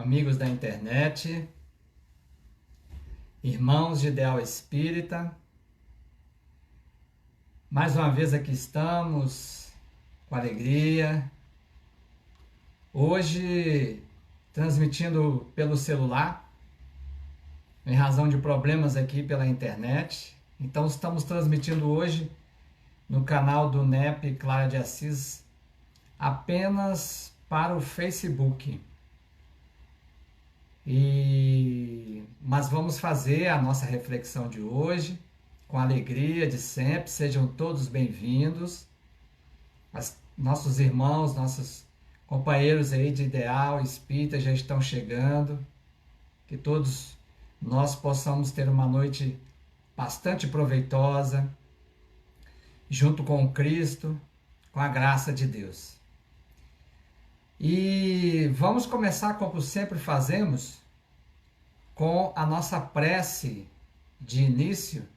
amigos da internet, irmãos de Ideal Espírita. Mais uma vez aqui estamos, com alegria, hoje transmitindo pelo celular, em razão de problemas aqui pela internet. Então estamos transmitindo hoje no canal do NEP Clara de Assis apenas para o Facebook. Mas vamos fazer a nossa reflexão de hoje com a alegria de sempre. Sejam todos bem-vindos. Nossos irmãos, nossos companheiros aí de Ideal Espírita já estão chegando. Que todos nós possamos ter uma noite bastante proveitosa, junto com o Cristo, com a graça de Deus. E vamos começar, como sempre fazemos, com a nossa prece de início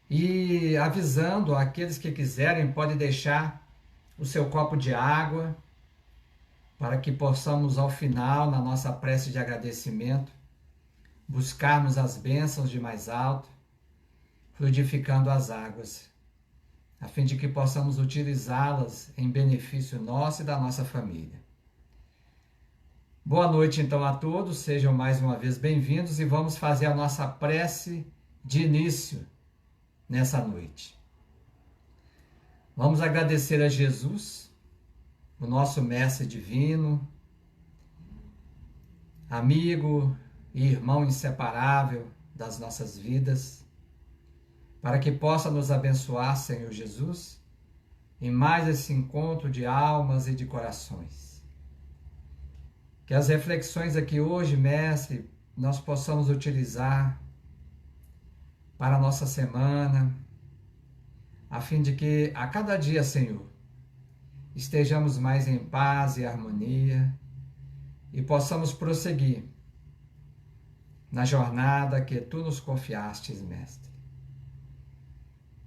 e avisando aqueles que quiserem, pode deixar o seu copo de água para que possamos ao final, na nossa prece de agradecimento, buscarmos as bênçãos de mais alto, fluidificando as águas, a fim de que possamos utilizá-las em benefício nosso e da nossa família. Boa noite então a todos, sejam mais uma vez bem-vindos e vamos fazer a nossa prece de início nessa noite. Vamos agradecer a Jesus, o nosso Mestre Divino, amigo e irmão inseparável das nossas vidas, para que possa nos abençoar, Senhor Jesus, em mais esse encontro de almas e de corações. Que as reflexões aqui hoje, Mestre, nós possamos utilizar para a nossa semana, a fim de que a cada dia, Senhor, estejamos mais em paz e harmonia e possamos prosseguir na jornada que Tu nos confiastes, Mestre.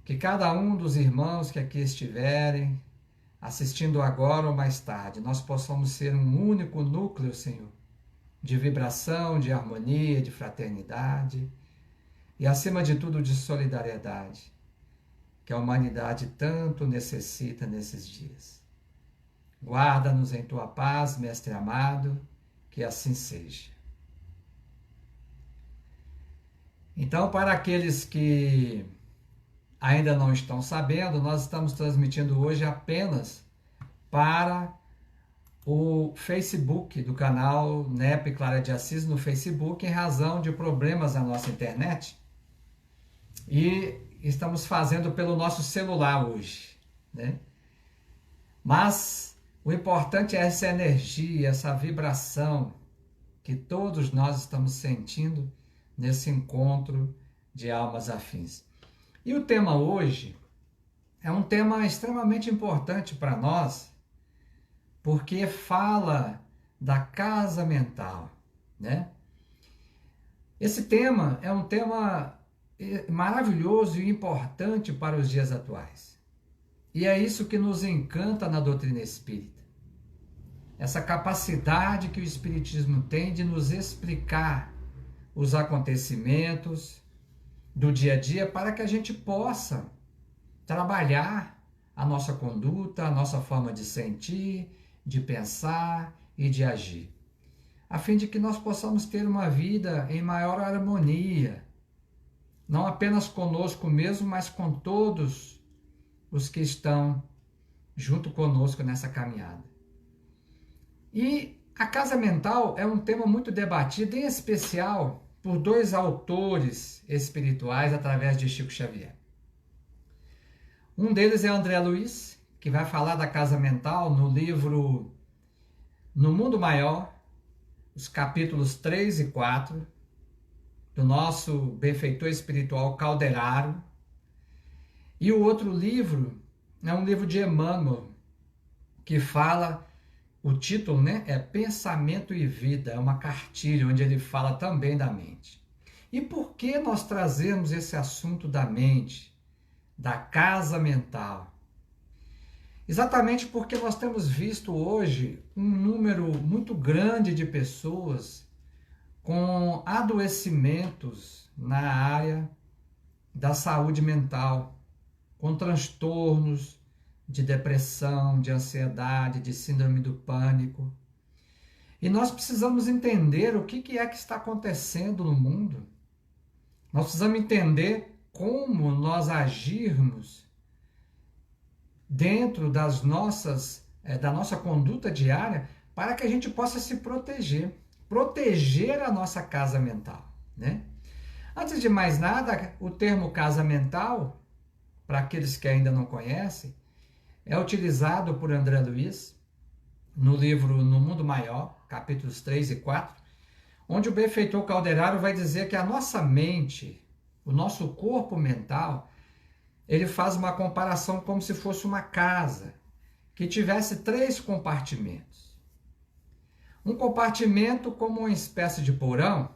Que cada um dos irmãos que aqui estiverem, assistindo agora ou mais tarde, nós possamos ser um único núcleo, Senhor, de vibração, de harmonia, de fraternidade e, acima de tudo, de solidariedade, que a humanidade tanto necessita nesses dias. Guarda-nos em Tua paz, Mestre amado, que assim seja. Então, para aqueles que ainda não estão sabendo, nós estamos transmitindo hoje apenas para o Facebook do canal NEP Clara de Assis no Facebook, em razão de problemas na nossa internet. E estamos fazendo pelo nosso celular hoje, né? Mas o importante é essa energia, essa vibração que todos nós estamos sentindo nesse encontro de almas afins. E o tema hoje é um tema extremamente importante para nós, porque fala da casa mental, né? Esse tema é um tema maravilhoso e importante para os dias atuais. E é isso que nos encanta na doutrina espírita. Essa capacidade que o Espiritismo tem de nos explicar os acontecimentos do dia a dia, para que a gente possa trabalhar a nossa conduta, a nossa forma de sentir, de pensar e de agir, a fim de que nós possamos ter uma vida em maior harmonia, não apenas conosco mesmo, mas com todos os que estão junto conosco nessa caminhada. E a casa mental é um tema muito debatido, em especial por dois autores espirituais através de Chico Xavier. Um deles é André Luiz, que vai falar da casa mental no livro No Mundo Maior, os capítulos 3 e 4, do nosso benfeitor espiritual Calderaro. E o outro livro é um livro de Emmanuel, que fala, o título, né, é Pensamento e Vida, é uma cartilha onde ele fala também da mente. E por que nós trazemos esse assunto da mente, da casa mental? Exatamente porque nós temos visto hoje um número muito grande de pessoas com adoecimentos na área da saúde mental, com transtornos de depressão, de ansiedade, de síndrome do pânico. E nós precisamos entender o que é que está acontecendo no mundo. Nós precisamos entender como nós agirmos dentro da nossa conduta diária para que a gente possa se proteger a nossa casa mental, né? Antes de mais nada, o termo casa mental, para aqueles que ainda não conhecem, é utilizado por André Luiz no livro No Mundo Maior, capítulos 3 e 4, onde o benfeitor Calderaro vai dizer que a nossa mente, o nosso corpo mental, ele faz uma comparação como se fosse uma casa que tivesse 3 compartimentos. Um compartimento como uma espécie de porão,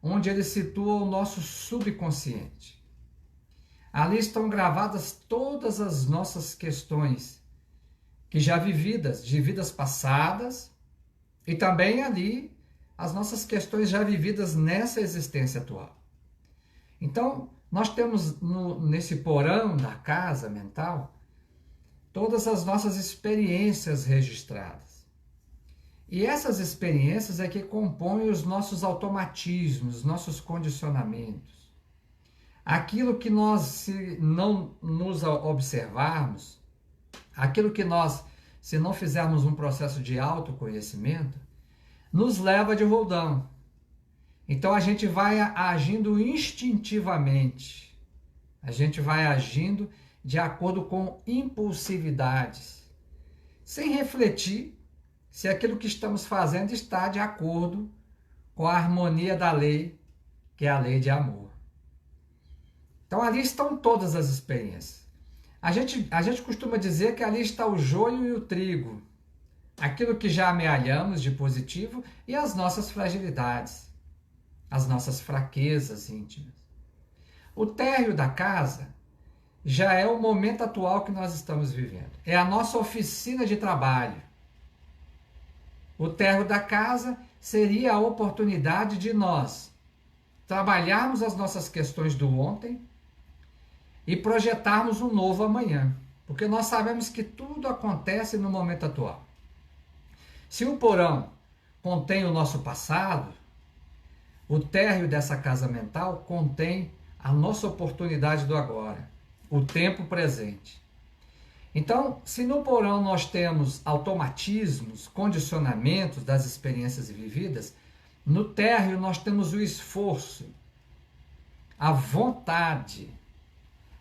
onde ele situa o nosso subconsciente. Ali estão gravadas todas as nossas questões que já vividas, de vidas passadas, e também ali as nossas questões já vividas nessa existência atual. Então, nós temos nesse porão da casa mental todas as nossas experiências registradas. E essas experiências é que compõem os nossos automatismos, nossos condicionamentos. Aquilo que nós, se não nos observarmos, aquilo que nós, se não fizermos um processo de autoconhecimento, nos leva de roldão. Então a gente vai agindo instintivamente, a gente vai agindo de acordo com impulsividades, sem refletir se aquilo que estamos fazendo está de acordo com a harmonia da lei, que é a lei de amor. Então ali estão todas as experiências. A gente costuma dizer que ali está o joio e o trigo, aquilo que já amealhamos de positivo e as nossas fragilidades, as nossas fraquezas íntimas. O térreo da casa já é o momento atual que nós estamos vivendo. É a nossa oficina de trabalho. O térreo da casa seria a oportunidade de nós trabalharmos as nossas questões do ontem e projetarmos um novo amanhã. Porque nós sabemos que tudo acontece no momento atual. Se o porão contém o nosso passado, o térreo dessa casa mental contém a nossa oportunidade do agora, o tempo presente. Então, se no porão nós temos automatismos, condicionamentos das experiências vividas, no térreo nós temos o esforço, a vontade,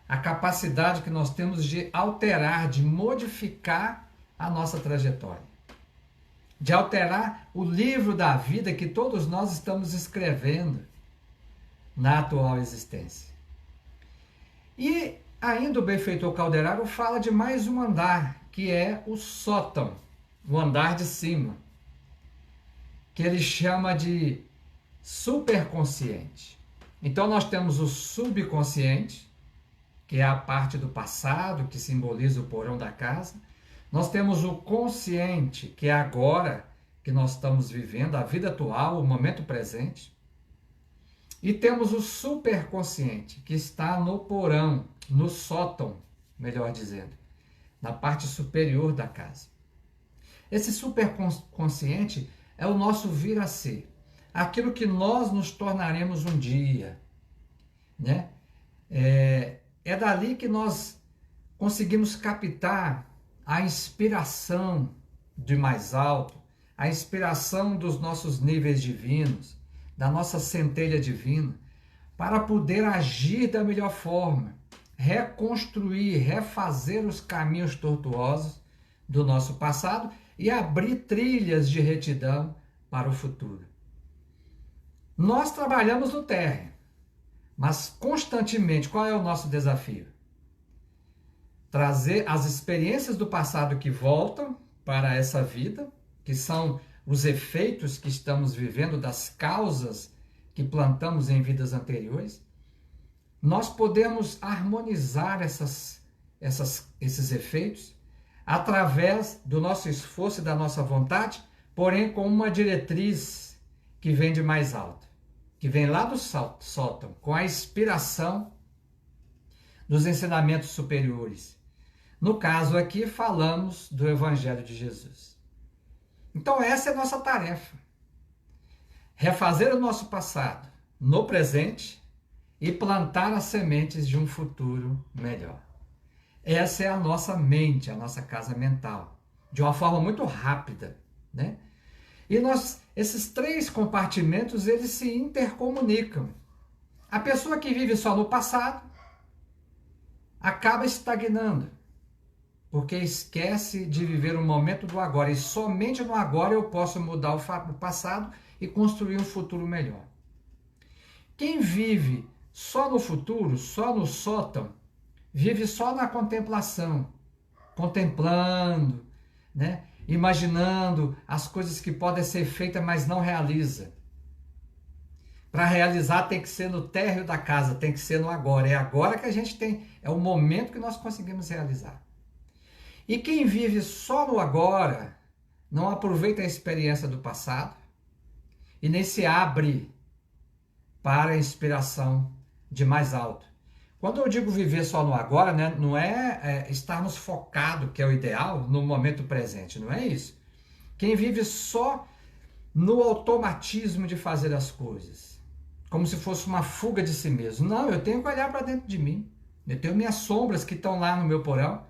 a capacidade que nós temos de alterar, de modificar a nossa trajetória, de alterar o livro da vida que todos nós estamos escrevendo na atual existência. E ainda o benfeitor Calderaro fala de mais um andar, que é o sótão, o andar de cima, que ele chama de superconsciente. Então nós temos o subconsciente, que é a parte do passado, que simboliza o porão da casa. Nós temos o consciente, que é agora que nós estamos vivendo, a vida atual, o momento presente. E temos o superconsciente, que está no porão, no sótão, melhor dizendo, na parte superior da casa. Esse superconsciente é o nosso vir a ser, aquilo que nós nos tornaremos um dia, né? É dali que nós conseguimos captar a inspiração de mais alto, a inspiração dos nossos níveis divinos, da nossa centelha divina, para poder agir da melhor forma, reconstruir, refazer os caminhos tortuosos do nosso passado e abrir trilhas de retidão para o futuro. Nós trabalhamos no térreo, mas constantemente, qual é o nosso desafio? Trazer as experiências do passado que voltam para essa vida, que são os efeitos que estamos vivendo das causas que plantamos em vidas anteriores. Nós podemos harmonizar esses efeitos através do nosso esforço e da nossa vontade, porém com uma diretriz que vem de mais alto, que vem lá do sótão, com a inspiração dos ensinamentos superiores. No caso aqui, falamos do Evangelho de Jesus. Então essa é a nossa tarefa. Refazer o nosso passado no presente e plantar as sementes de um futuro melhor. Essa é a nossa mente, a nossa casa mental, de uma forma muito rápida, né? E esses 3 compartimentos, eles se intercomunicam. A pessoa que vive só no passado acaba estagnando, porque esquece de viver o momento do agora, e somente no agora eu posso mudar o passado e construir um futuro melhor. Quem vive só no futuro, só no sótão, vive só na contemplação, contemplando, né? Imaginando as coisas que podem ser feitas, mas não realiza. Para realizar tem que ser no térreo da casa, tem que ser no agora. É agora que a gente tem, é o momento que nós conseguimos realizar. E quem vive só no agora, não aproveita a experiência do passado e nem se abre para a inspiração de mais alto. Quando eu digo viver só no agora, né, não é estarmos focados, que é o ideal, no momento presente, não é isso. Quem vive só no automatismo de fazer as coisas, como se fosse uma fuga de si mesmo. Não, eu tenho que olhar para dentro de mim. Eu tenho minhas sombras que estão lá no meu porão,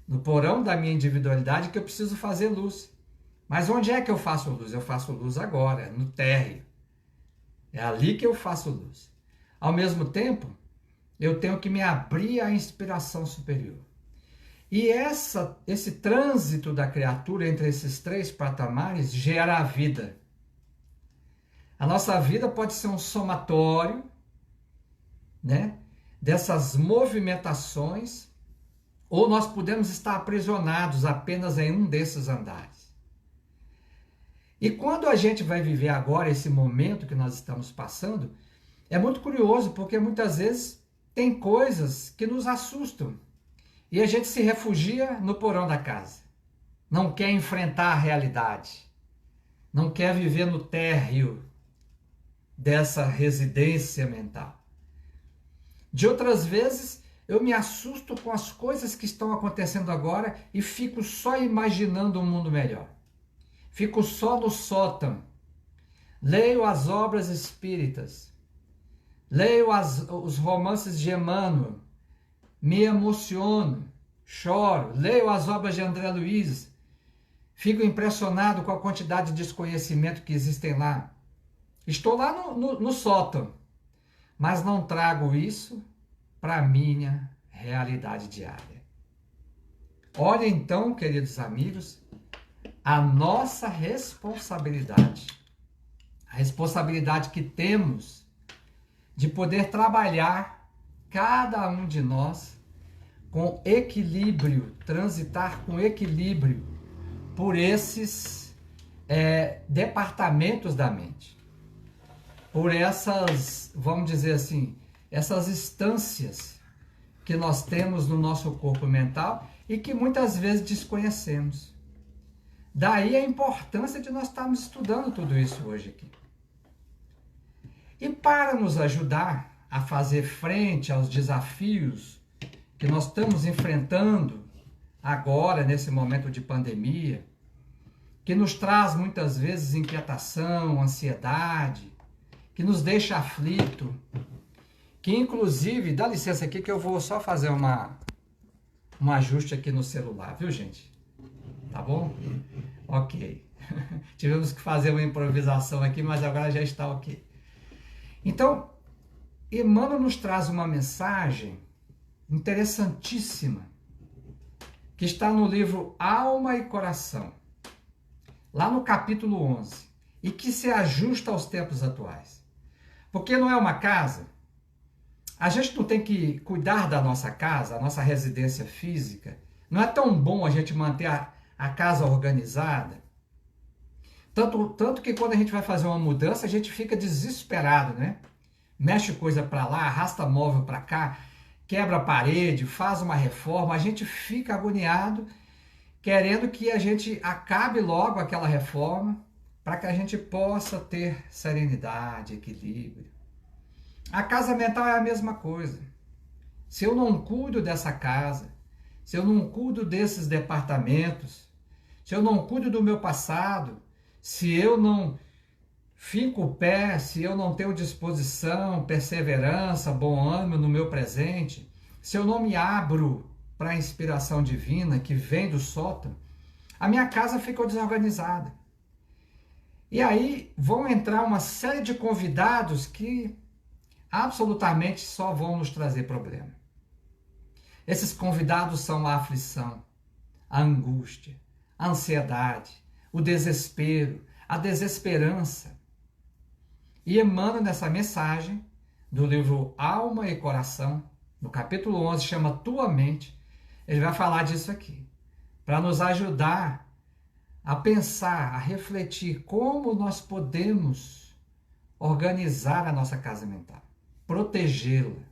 no porão da minha individualidade, que eu preciso fazer luz. Mas onde é que eu faço luz? Eu faço luz agora, no térreo. É ali que eu faço luz. Ao mesmo tempo, eu tenho que me abrir à inspiração superior. E esse trânsito da criatura entre esses 3 patamares gera a vida. A nossa vida pode ser um somatório, né, dessas movimentações, ou nós podemos estar aprisionados apenas em um desses andares. E quando a gente vai viver agora esse momento que nós estamos passando, é muito curioso, porque muitas vezes tem coisas que nos assustam e a gente se refugia no porão da casa. Não quer enfrentar a realidade. Não quer viver no térreo dessa residência mental. De outras vezes, eu me assusto com as coisas que estão acontecendo agora e fico só imaginando um mundo melhor. Fico só no sótão. Leio as obras espíritas. Leio os romances de Emmanuel, me emociono, choro, leio as obras de André Luiz, fico impressionado com a quantidade de desconhecimento que existem lá. Estou lá no sótão, mas não trago isso para a minha realidade diária. Olha então, queridos amigos, a nossa responsabilidade, a responsabilidade que temos de poder trabalhar, cada um de nós, com equilíbrio, transitar com equilíbrio por esses departamentos da mente, por essas, vamos dizer assim, essas instâncias que nós temos no nosso corpo mental e que muitas vezes desconhecemos. Daí a importância de nós estarmos estudando tudo isso hoje aqui. E para nos ajudar a fazer frente aos desafios que nós estamos enfrentando agora, nesse momento de pandemia, que nos traz muitas vezes inquietação, ansiedade, que nos deixa aflito, que inclusive, dá licença aqui que eu vou só fazer um ajuste aqui no celular, viu, gente? Tá bom? Ok. Tivemos que fazer uma improvisação aqui, mas agora já está ok. Então, Emmanuel nos traz uma mensagem interessantíssima, que está no livro Alma e Coração, lá no capítulo 11, e que se ajusta aos tempos atuais. Porque não é uma casa, a gente não tem que cuidar da nossa casa, a nossa residência física, não é tão bom a gente manter a casa organizada, tanto que quando a gente vai fazer uma mudança, a gente fica desesperado, né? Mexe coisa para lá, arrasta móvel para cá, quebra a parede, faz uma reforma, a gente fica agoniado, querendo que a gente acabe logo aquela reforma para que a gente possa ter serenidade, equilíbrio. A casa mental é a mesma coisa. Se eu não cuido dessa casa, se eu não cuido desses departamentos, se eu não cuido do meu passado, se eu não finco o pé, se eu não tenho disposição, perseverança, bom ânimo no meu presente, se eu não me abro para a inspiração divina que vem do sótão, a minha casa ficou desorganizada. E aí vão entrar uma série de convidados que absolutamente só vão nos trazer problema. Esses convidados são a aflição, a angústia, a ansiedade, o desespero, a desesperança. E Emmanuel, nessa mensagem do livro Alma e Coração, no capítulo 11, chama Tua Mente, ele vai falar disso aqui, para nos ajudar a pensar, a refletir como nós podemos organizar a nossa casa mental, protegê-la.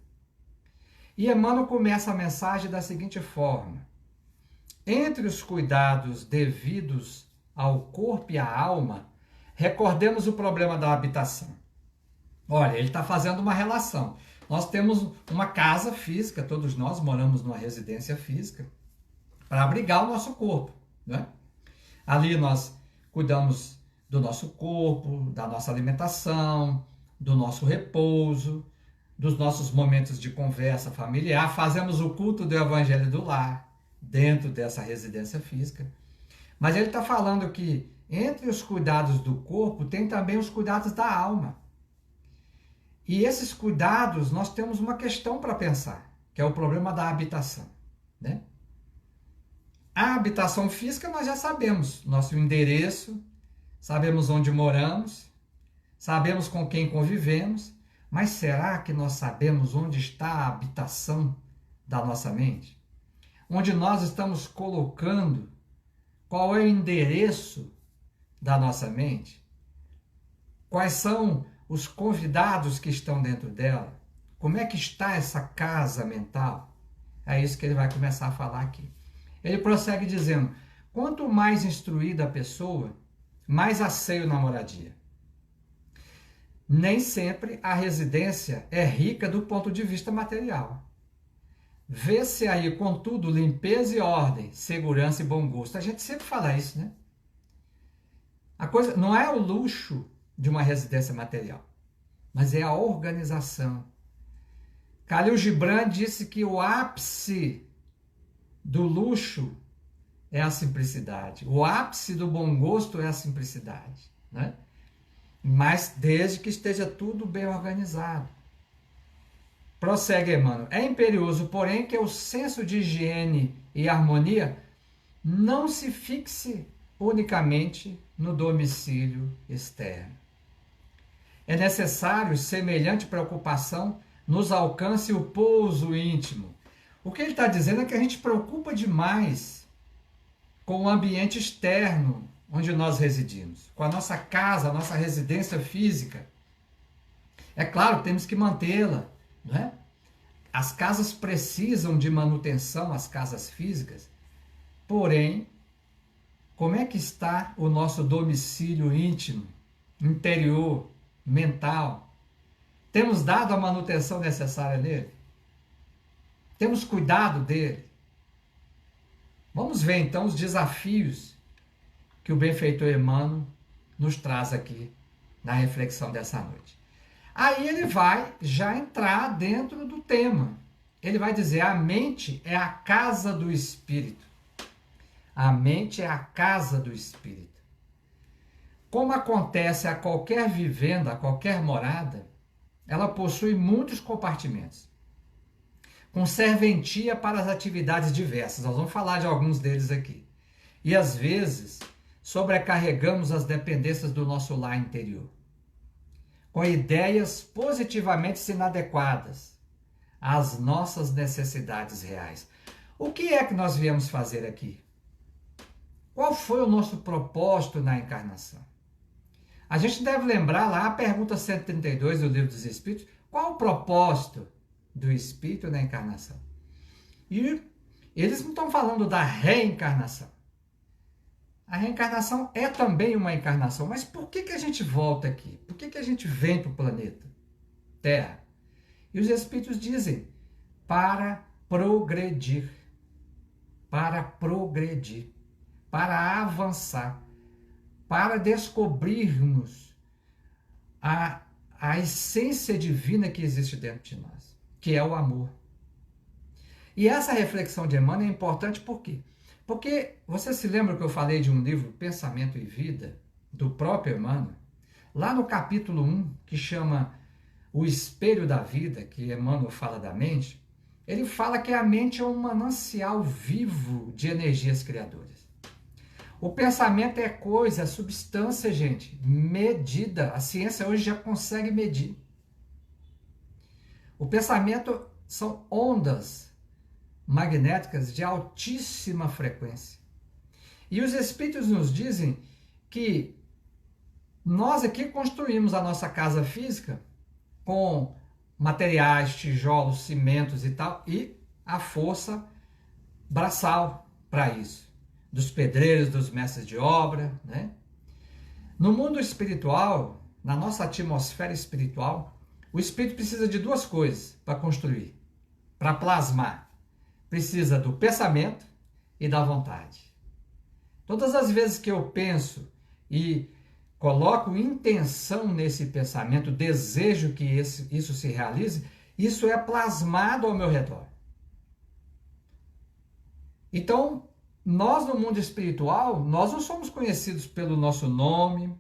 E Emmanuel começa a mensagem da seguinte forma: entre os cuidados devidos ao corpo e à alma, recordemos o problema da habitação. Olha, ele está fazendo uma relação. Nós temos uma casa física, todos nós moramos numa residência física, para abrigar o nosso corpo, né? Ali nós cuidamos do nosso corpo, da nossa alimentação, do nosso repouso, dos nossos momentos de conversa familiar, fazemos o culto do Evangelho do Lar, dentro dessa residência física. Mas ele está falando que entre os cuidados do corpo tem também os cuidados da alma. E esses cuidados nós temos uma questão para pensar, que é o problema da habitação, né? A habitação física nós já sabemos, nosso endereço, sabemos onde moramos, sabemos com quem convivemos, mas será que nós sabemos onde está a habitação da nossa mente? Onde nós estamos colocando, qual é o endereço da nossa mente? Quais são os convidados que estão dentro dela? Como é que está essa casa mental? É isso que ele vai começar a falar aqui. Ele prossegue dizendo: quanto mais instruída a pessoa, mais asseio na moradia. Nem sempre a residência é rica do ponto de vista material. Vê-se aí, contudo, limpeza e ordem, segurança e bom gosto. A gente sempre fala isso, né? A coisa não é o luxo de uma residência material, mas é a organização. Khalil Gibran disse que o ápice do luxo é a simplicidade. O ápice do bom gosto é a simplicidade, né? Mas desde que esteja tudo bem organizado. Prossegue Emmanuel. É imperioso, porém, que o senso de higiene e harmonia não se fixe unicamente no domicílio externo. É necessário semelhante preocupação nos alcance o pouso íntimo. O que ele está dizendo é que a gente preocupa demais com o ambiente externo onde nós residimos, com a nossa casa, a nossa residência física. É claro, temos que mantê-la, não é? As casas precisam de manutenção, as casas físicas, porém, como é que está o nosso domicílio íntimo, interior, mental? Temos dado a manutenção necessária nele? Temos cuidado dele? Vamos ver então os desafios que o benfeitor Emmanuel nos traz aqui na reflexão dessa noite. Aí ele vai já entrar dentro do tema. Ele vai dizer: a mente é a casa do espírito. A mente é a casa do espírito. Como acontece a qualquer vivenda, a qualquer morada, ela possui muitos compartimentos, com serventia para as atividades diversas. Nós vamos falar de alguns deles aqui. E às vezes sobrecarregamos as dependências do nosso lar interior, com ideias positivamente inadequadas às nossas necessidades reais. O que é que nós viemos fazer aqui? Qual foi o nosso propósito na encarnação? A gente deve lembrar lá a pergunta 132 do Livro dos Espíritos: qual o propósito do espírito na encarnação? E eles não estão falando da reencarnação. A reencarnação é também uma encarnação. Mas por que a gente volta aqui? Por que a gente vem para o planeta Terra? E os Espíritos dizem, para progredir. Para progredir. Para avançar. Para descobrirmos a essência divina que existe dentro de nós, que é o amor. E essa reflexão de Emmanuel é importante por quê? Porque você se lembra que eu falei de um livro, Pensamento e Vida, do próprio Emmanuel? Lá no capítulo 1, que chama O Espelho da Vida, que Emmanuel fala da mente, ele fala que a mente é um manancial vivo de energias criadoras. O pensamento é coisa, é substância, gente, medida. A ciência hoje já consegue medir. O pensamento são ondas magnéticas de altíssima frequência. E os Espíritos nos dizem que nós aqui construímos a nossa casa física com materiais, tijolos, cimentos e tal, e a força braçal para isso. Dos pedreiros, dos mestres de obra, né? No mundo espiritual, na nossa atmosfera espiritual, o espírito precisa de duas coisas para construir, para plasmar. Precisa do pensamento e da vontade. Todas as vezes que eu penso e coloco intenção nesse pensamento, desejo que isso se realize, isso é plasmado ao meu redor. Então, nós no mundo espiritual, nós não somos conhecidos pelo nosso nome,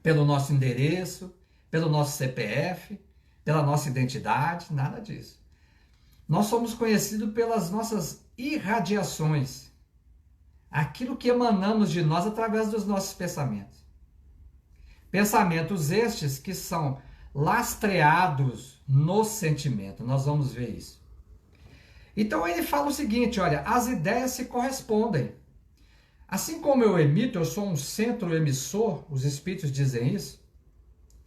pelo nosso endereço, pelo nosso CPF, pela nossa identidade, nada disso. Nós somos conhecidos pelas nossas irradiações, aquilo que emanamos de nós através dos nossos pensamentos. Pensamentos estes que são lastreados no sentimento, nós vamos ver isso. Então ele fala o seguinte, olha, as ideias se correspondem. Assim como eu emito, eu sou um centro emissor, os Espíritos dizem isso,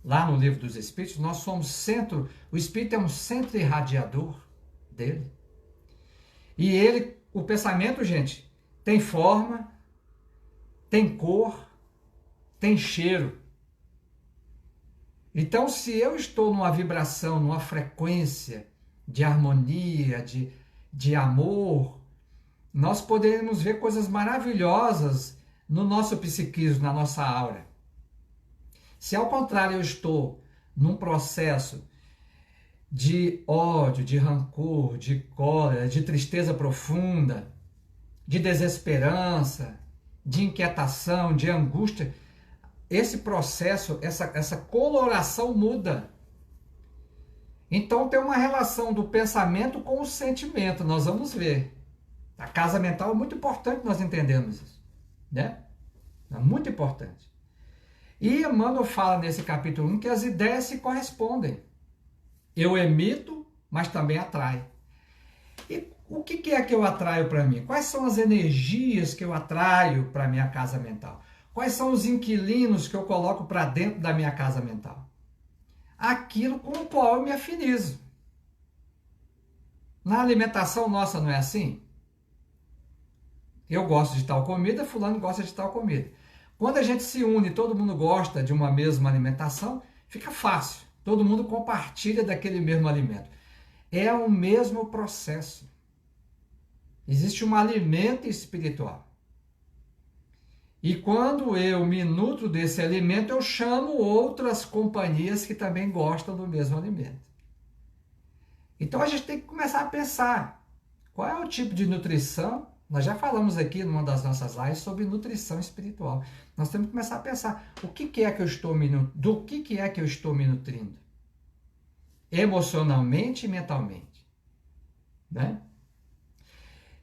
lá no Livro dos Espíritos, nós somos centro, o Espírito é um centro irradiador dele. E ele, o pensamento, gente, tem forma, tem cor, tem cheiro. Então, se eu estou numa vibração, numa frequência de harmonia, de amor, nós poderemos ver coisas maravilhosas no nosso psiquismo, na nossa aura. Se ao contrário eu estou num processo de ódio, de rancor, de cólera, de tristeza profunda, de desesperança, de inquietação, de angústia, esse processo, essa coloração muda. Então tem uma relação do pensamento com o sentimento, nós vamos ver. A casa mental é muito importante nós entendermos isso, né? É muito importante. E Emmanuel fala nesse capítulo 1 que as ideias se correspondem. Eu emito, mas também atrai. E o que é que eu atraio para mim? Quais são as energias que eu atraio para a minha casa mental? Quais são os inquilinos que eu coloco para dentro da minha casa mental? Aquilo com o qual eu me afinizo. Na alimentação nossa não é assim? Eu gosto de tal comida, fulano gosta de tal comida. Quando a gente se une, todo mundo gosta de uma mesma alimentação, fica fácil. Todo mundo compartilha daquele mesmo alimento. É o mesmo processo. Existe um alimento espiritual. E quando eu me nutro desse alimento, eu chamo outras companhias que também gostam do mesmo alimento. Então a gente tem que começar a pensar qual é o tipo de nutrição. Nós já falamos aqui numa das nossas lives sobre nutrição espiritual. Nós temos que começar a pensar do que é que eu estou me nutrindo? Emocionalmente e mentalmente. Né?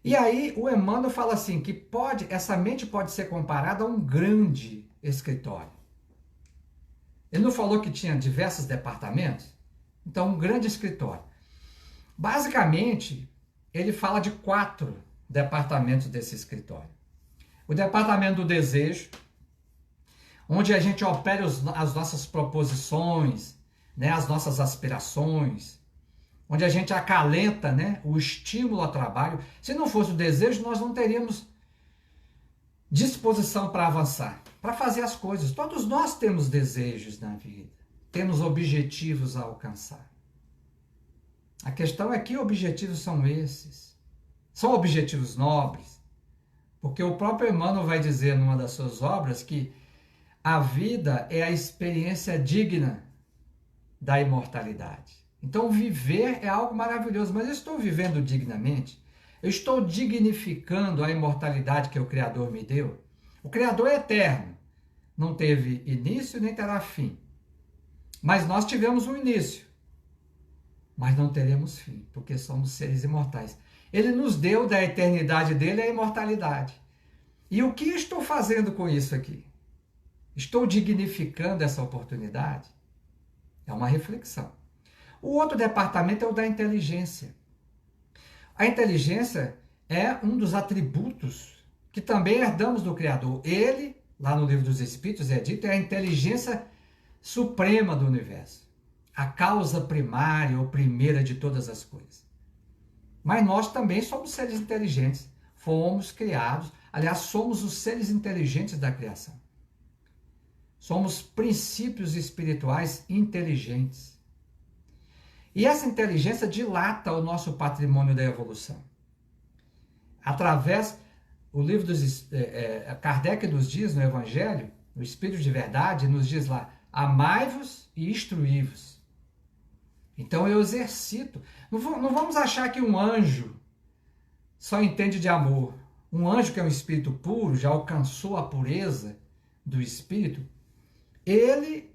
E aí o Emmanuel fala assim, que essa mente pode ser comparada a um grande escritório. Ele não falou que tinha diversos departamentos? Então, um grande escritório. Basicamente, ele fala de 4 departamentos desse escritório. O departamento do desejo, onde a gente opera as nossas proposições, né, as nossas aspirações, onde a gente acalenta, né, o estímulo ao trabalho. Se não fosse o desejo, nós não teríamos disposição para avançar, para fazer as coisas. Todos nós temos desejos na vida, temos objetivos a alcançar. A questão é que objetivos são esses? São objetivos nobres? Porque o próprio Emmanuel vai dizer numa das suas obras que a vida é a experiência digna da imortalidade. Então viver é algo maravilhoso, mas eu estou vivendo dignamente? Eu estou dignificando a imortalidade que o Criador me deu? O Criador é eterno, não teve início nem terá fim. Mas nós tivemos um início, mas não teremos fim, porque somos seres imortais. Ele nos deu da eternidade dele a imortalidade. E o que estou fazendo com isso aqui? Estou dignificando essa oportunidade? É uma reflexão. O outro departamento é o da inteligência. A inteligência é um dos atributos que também herdamos do Criador. Ele, lá no Livro dos Espíritos, é dito, é a inteligência suprema do universo. A causa primária ou primeira de todas as coisas. Mas nós também somos seres inteligentes. Fomos criados, aliás, somos os seres inteligentes da criação. Somos princípios espirituais inteligentes. E essa inteligência dilata o nosso patrimônio da evolução. Através, o livro dos Kardec nos diz no Evangelho, o Espírito de Verdade, nos diz lá, amai-vos e instruí-vos. Então eu exercito. Não vamos achar que um anjo só entende de amor. Um anjo que é um espírito puro, já alcançou a pureza do espírito, ele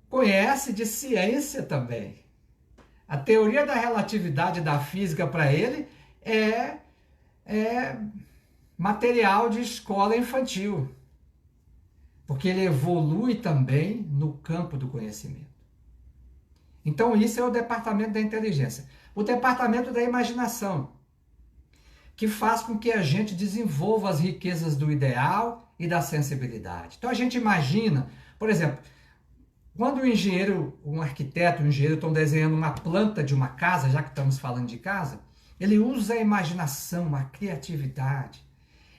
conhece de ciência também. A teoria da relatividade da física para ele é material de escola infantil, porque ele evolui também no campo do conhecimento. Então isso é o departamento da inteligência. O departamento da imaginação, que faz com que a gente desenvolva as riquezas do ideal e da sensibilidade. Então a gente imagina, por exemplo, quando um arquiteto, um engenheiro estão desenhando uma planta de uma casa, já que estamos falando de casa, ele usa a imaginação, a criatividade.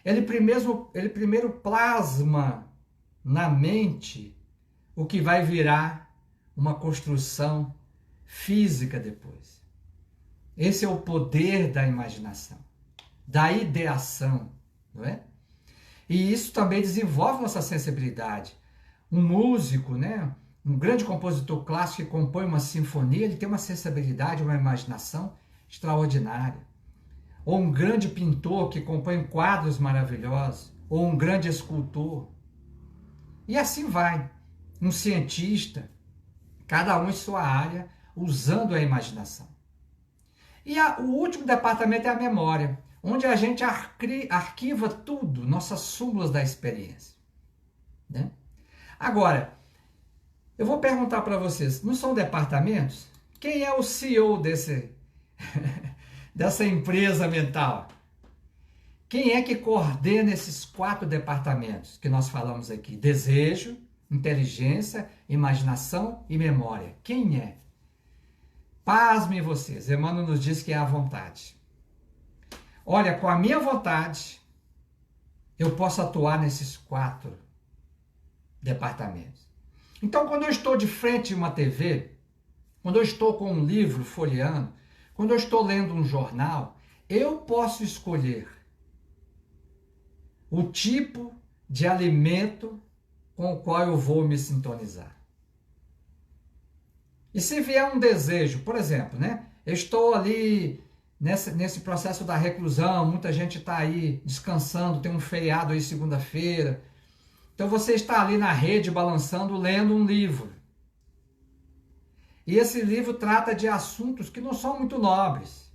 Ele primeiro plasma na mente o que vai virar uma construção física depois. Esse é o poder da imaginação, da ideação, não é? E isso também desenvolve nossa sensibilidade. Um músico, né? Um grande compositor clássico que compõe uma sinfonia, ele tem uma sensibilidade, uma imaginação extraordinária. Ou um grande pintor que compõe quadros maravilhosos, ou um grande escultor. E assim vai. Um cientista, cada um em sua área, usando a imaginação. E o último departamento é a memória, onde a gente arquiva tudo, nossas súmulas da experiência. Né? Agora, eu vou perguntar para vocês, não são departamentos? Quem é o CEO dessa empresa mental? Quem é que coordena esses 4 departamentos que nós falamos aqui? Desejo, inteligência, imaginação e memória. Quem é? Pasmem vocês, Emmanuel nos diz que é a vontade. Olha, com a minha vontade, eu posso atuar nesses 4 departamentos. Então, quando eu estou de frente a uma TV, quando eu estou com um livro folheando, quando eu estou lendo um jornal, eu posso escolher o tipo de alimento com o qual eu vou me sintonizar. E se vier um desejo, por exemplo, né? Eu estou ali nesse processo da reclusão, muita gente está aí descansando, tem um feriado aí segunda-feira. Então você está ali na rede balançando, lendo um livro. E esse livro trata de assuntos que não são muito nobres,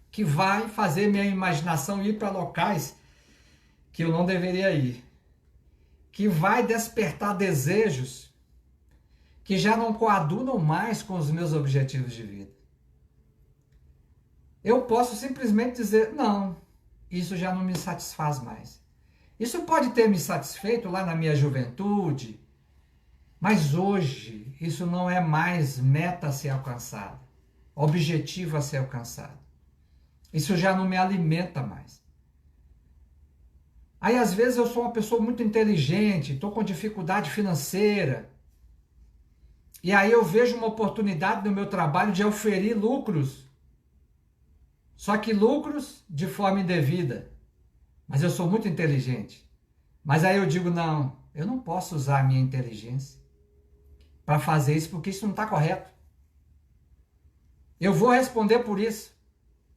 que vai fazer minha imaginação ir para locais que eu não deveria ir, que vai despertar desejos que já não coadunam mais com os meus objetivos de vida. Eu posso simplesmente dizer, não, isso já não me satisfaz mais. Isso pode ter me satisfeito lá na minha juventude, mas hoje isso não é mais meta a ser alcançada, objetivo a ser alcançado. Isso já não me alimenta mais. Aí às vezes eu sou uma pessoa muito inteligente, estou com dificuldade financeira, e aí eu vejo uma oportunidade no meu trabalho de oferir lucros, só que lucros de forma indevida. Mas eu sou muito inteligente. Mas aí eu digo, não, eu não posso usar a minha inteligência para fazer isso, porque isso não está correto. Eu vou responder por isso.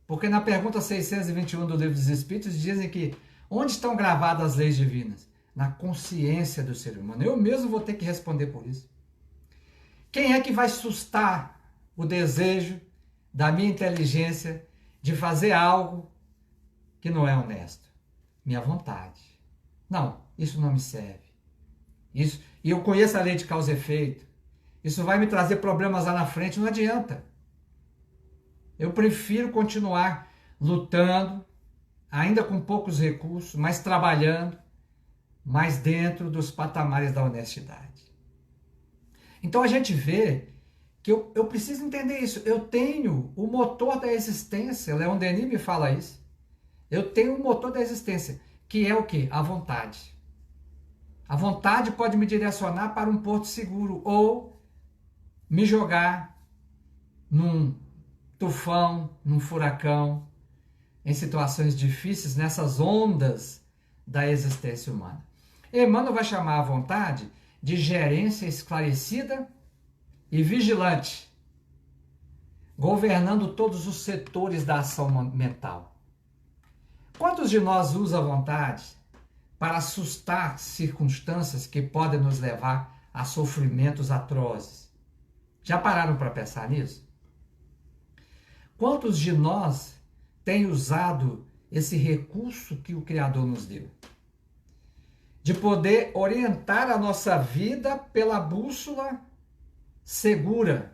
Porque na pergunta 621 do Livro dos Espíritos dizem que onde estão gravadas as leis divinas? Na consciência do ser humano. Eu mesmo vou ter que responder por isso. Quem é que vai sustar o desejo da minha inteligência de fazer algo que não é honesto? Minha vontade. Não, isso não me serve. Isso, e eu conheço a lei de causa e efeito. Isso vai me trazer problemas lá na frente, não adianta. Eu prefiro continuar lutando, ainda com poucos recursos, mas trabalhando, mas dentro dos patamares da honestidade. Então a gente vê que eu preciso entender isso. Eu tenho o motor da existência, Leon Denis me fala isso. Eu tenho o motor da existência, que é o quê? A vontade. A vontade pode me direcionar para um porto seguro ou me jogar num tufão, num furacão, em situações difíceis, nessas ondas da existência humana. Emmanuel vai chamar a vontade de gerência esclarecida e vigilante, governando todos os setores da ação mental. Quantos de nós usa a vontade para assustar circunstâncias que podem nos levar a sofrimentos atrozes? Já pararam para pensar nisso? Quantos de nós têm usado esse recurso que o Criador nos deu? De poder orientar a nossa vida pela bússola segura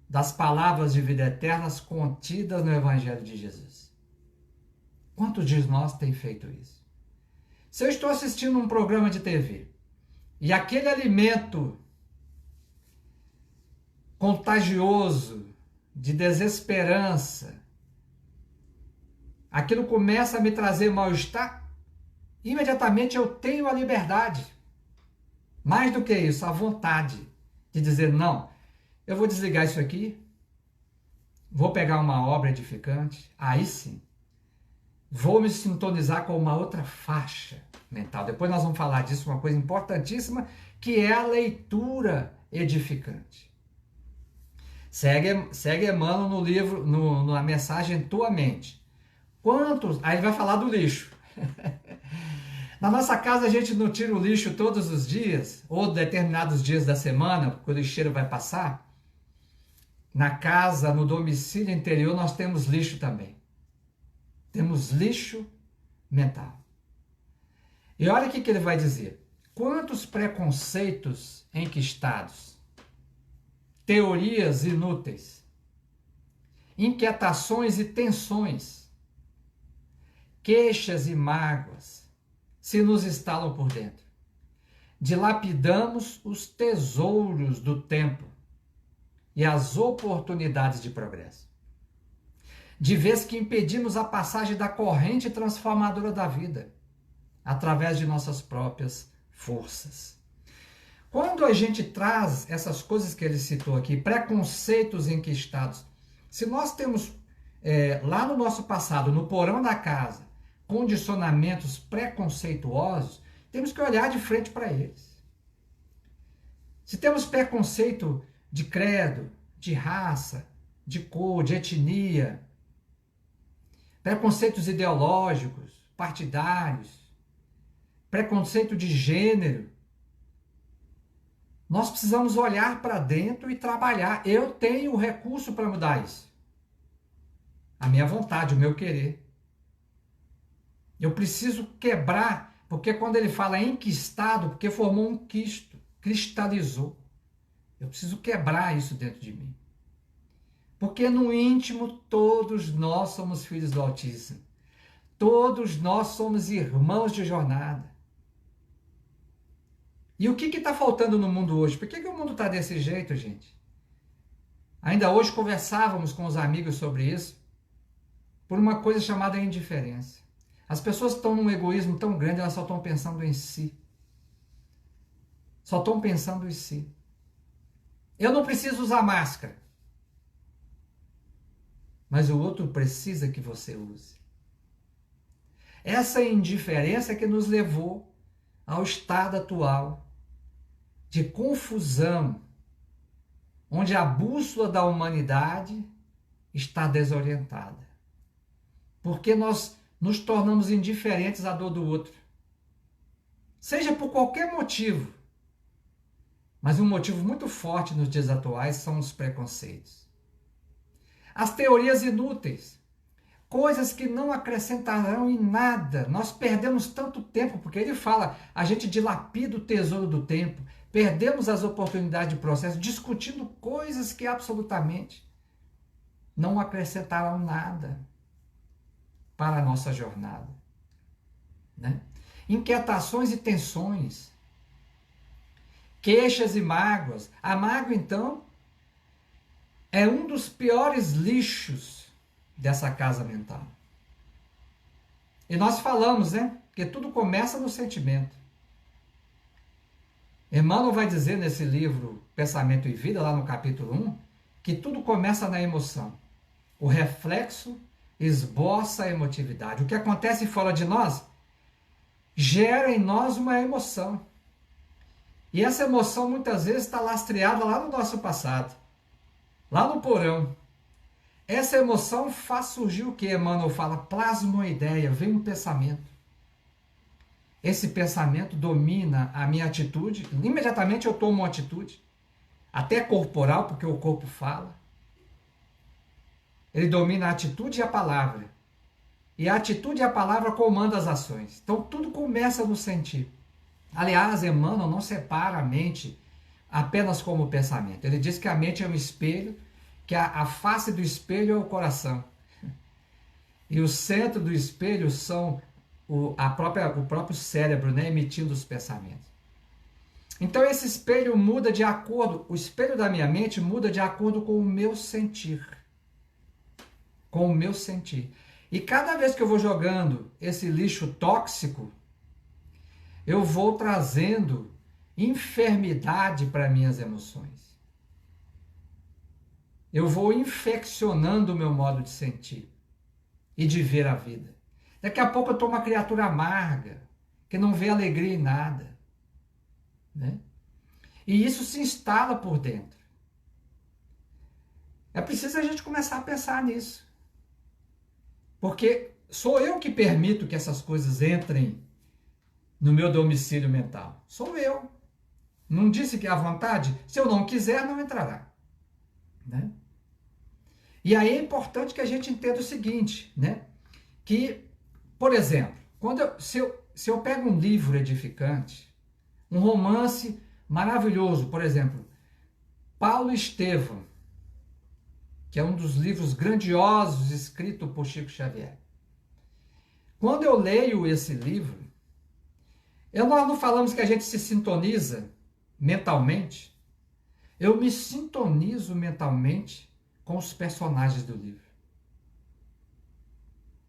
das palavras de vida eterna contidas no Evangelho de Jesus. Quantos de nós têm feito isso? Se eu estou assistindo um programa de TV e aquele alimento contagioso de desesperança, aquilo começa a me trazer mal-estar, imediatamente eu tenho a liberdade, mais do que isso, a vontade de dizer, não, eu vou desligar isso aqui, vou pegar uma obra edificante, aí sim, vou me sintonizar com uma outra faixa mental. Depois nós vamos falar disso, uma coisa importantíssima, que é a leitura edificante. Segue Emmanuel no livro, na mensagem Tua Mente. Quantos? Aí ele vai falar do lixo. Na nossa casa a gente não tira o lixo todos os dias, ou determinados dias da semana, porque o lixeiro vai passar. Na casa, no domicílio interior, nós temos lixo também. Temos lixo mental. E olha o que ele vai dizer. Quantos preconceitos enquistados, teorias inúteis, inquietações e tensões, queixas e mágoas se nos instalam por dentro. Dilapidamos os tesouros do tempo e as oportunidades de progresso, de vez que impedimos a passagem da corrente transformadora da vida, através de nossas próprias forças. Quando a gente traz essas coisas que ele citou aqui, preconceitos enquistados, se nós temos lá no nosso passado, no porão da casa, condicionamentos preconceituosos, temos que olhar de frente para eles. Se temos preconceito de credo, de raça, de cor, de etnia, preconceitos ideológicos, partidários, preconceito de gênero, nós precisamos olhar para dentro e trabalhar. Eu tenho o recurso para mudar isso. A minha vontade, o meu querer. Eu preciso quebrar, porque quando ele fala enquistado, porque formou um quisto, cristalizou. Eu preciso quebrar isso dentro de mim. Porque no íntimo todos nós somos filhos do Altíssimo. Todos nós somos irmãos de jornada. E o que está faltando no mundo hoje? Por que o mundo está desse jeito, gente? Ainda hoje conversávamos com os amigos sobre isso, por uma coisa chamada indiferença. As pessoas estão num egoísmo tão grande, elas só estão pensando em si. Só estão pensando em si. Eu não preciso usar máscara. Mas o outro precisa que você use. Essa indiferença é que nos levou ao estado atual de confusão, onde a bússola da humanidade está desorientada. Porque nós nos tornamos indiferentes à dor do outro. Seja por qualquer motivo. Mas um motivo muito forte nos dias atuais são os preconceitos. As teorias inúteis. Coisas que não acrescentarão em nada. Nós perdemos tanto tempo, porque ele fala, a gente dilapida o tesouro do tempo. Perdemos as oportunidades de processo discutindo coisas que absolutamente não acrescentarão nada para a nossa jornada. Né? Inquietações e tensões. Queixas e mágoas. A mágoa, então, é um dos piores lixos dessa casa mental. E nós falamos, né? Que tudo começa no sentimento. Emmanuel vai dizer nesse livro Pensamento e Vida, lá no capítulo 1, que tudo começa na emoção. O reflexo esboça a emotividade. O que acontece fora de nós gera em nós uma emoção. E essa emoção muitas vezes está lastreada lá no nosso passado, lá no porão. Essa emoção faz surgir o que Emmanuel fala? Plasma uma ideia, vem um pensamento. Esse pensamento domina a minha atitude, imediatamente eu tomo uma atitude, até corporal, porque o corpo fala. Ele domina a atitude e a palavra. E a atitude e a palavra comandam as ações. Então tudo começa no sentir. Aliás, Emmanuel não separa a mente apenas como pensamento. Ele diz que a mente é um espelho, que a face do espelho é o coração. E o centro do espelho são o próprio cérebro, né, emitindo os pensamentos. Então esse espelho muda de acordo, o espelho da minha mente muda de acordo com o meu sentir. Com o meu sentir. E cada vez que eu vou jogando esse lixo tóxico, eu vou trazendo enfermidade para minhas emoções. Eu vou infeccionando o meu modo de sentir e de ver a vida. Daqui a pouco eu estou uma criatura amarga, que não vê alegria em nada. Né? E isso se instala por dentro. É preciso a gente começar a pensar nisso. Porque sou eu que permito que essas coisas entrem no meu domicílio mental. Sou eu. Não disse que é à vontade? Se eu não quiser, não entrará. Né? E aí é importante que a gente entenda o seguinte, né? Que, por exemplo, se eu pego um livro edificante, um romance maravilhoso, por exemplo, Paulo Estevam, que é um dos livros grandiosos escrito por Chico Xavier. Quando eu leio esse livro, nós não falamos que a gente se sintoniza mentalmente? Eu me sintonizo mentalmente com os personagens do livro.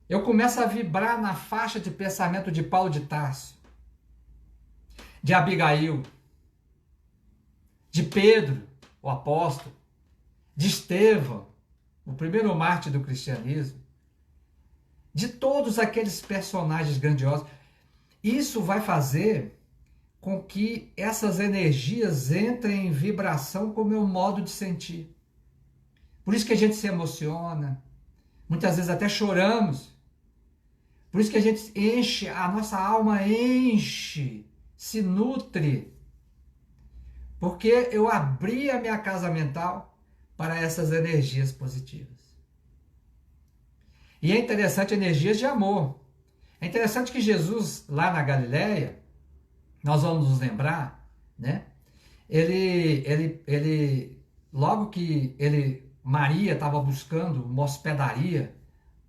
Eu começo a vibrar na faixa de pensamento de Paulo de Tarso, de Abigail, de Pedro, o apóstolo, de Estevão, o primeiro mártir do cristianismo, de todos aqueles personagens grandiosos. Isso vai fazer com que essas energias entrem em vibração com o meu modo de sentir. Por isso que a gente se emociona, muitas vezes até choramos. Por isso que a gente enche, a nossa alma enche, se nutre. Porque eu abri a minha casa mental para essas energias positivas. E é interessante, energias de amor. É interessante que Jesus, lá na Galileia, nós vamos nos lembrar, né? Logo que Maria estava buscando uma hospedaria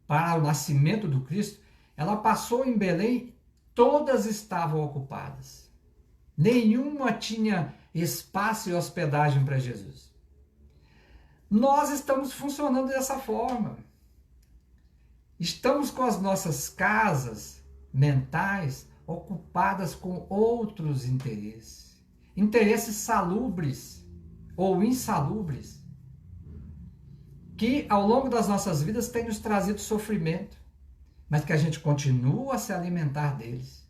para o nascimento do Cristo, ela passou em Belém, todas estavam ocupadas. Nenhuma tinha espaço e hospedagem para Jesus. Nós estamos funcionando dessa forma. Estamos com as nossas casas mentais ocupadas com outros interesses. Interesses salubres ou insalubres, que ao longo das nossas vidas têm nos trazido sofrimento, mas que a gente continua a se alimentar deles.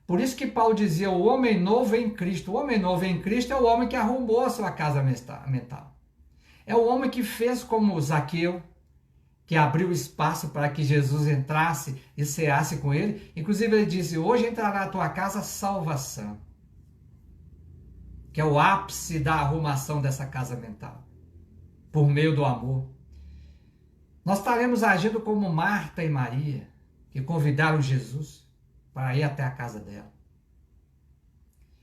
Por isso que Paulo dizia, o homem novo em Cristo. O homem novo em Cristo é o homem que arrumou a sua casa mental. É o homem que fez como Zaqueu, que abriu espaço para que Jesus entrasse e ceasse com ele. Inclusive ele disse, hoje entrará na tua casa salvação, que é o ápice da arrumação dessa casa mental, por meio do amor. Nós estaremos agindo como Marta e Maria, que convidaram Jesus para ir até a casa dela.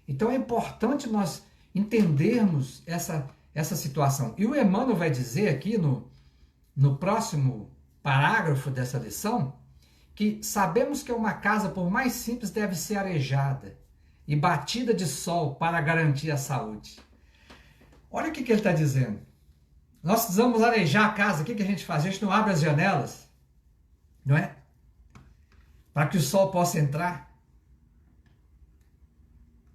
Então é importante nós entendermos essa situação. E o Emmanuel vai dizer aqui no próximo parágrafo dessa lição, que sabemos que uma casa, por mais simples, deve ser arejada e batida de sol para garantir a saúde. Olha o que ele está dizendo. Nós precisamos arejar a casa. O que a gente faz? A gente não abre as janelas, não é? Para que o sol possa entrar.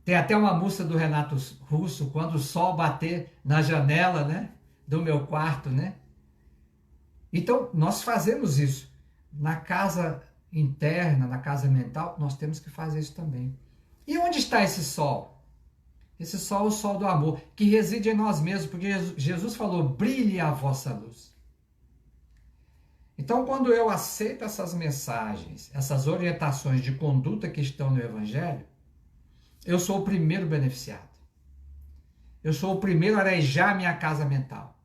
Tem até uma música do Renato Russo, quando o sol bater na janela, né, do meu quarto, né? Então, nós fazemos isso. Na casa interna, na casa mental, nós temos que fazer isso também. E onde está esse sol? Esse sol é o sol do amor, que reside em nós mesmos, porque Jesus falou, brilhe a vossa luz. Então, quando eu aceito essas mensagens, essas orientações de conduta que estão no Evangelho, eu sou o primeiro beneficiado. Eu sou o primeiro a arejar minha casa mental,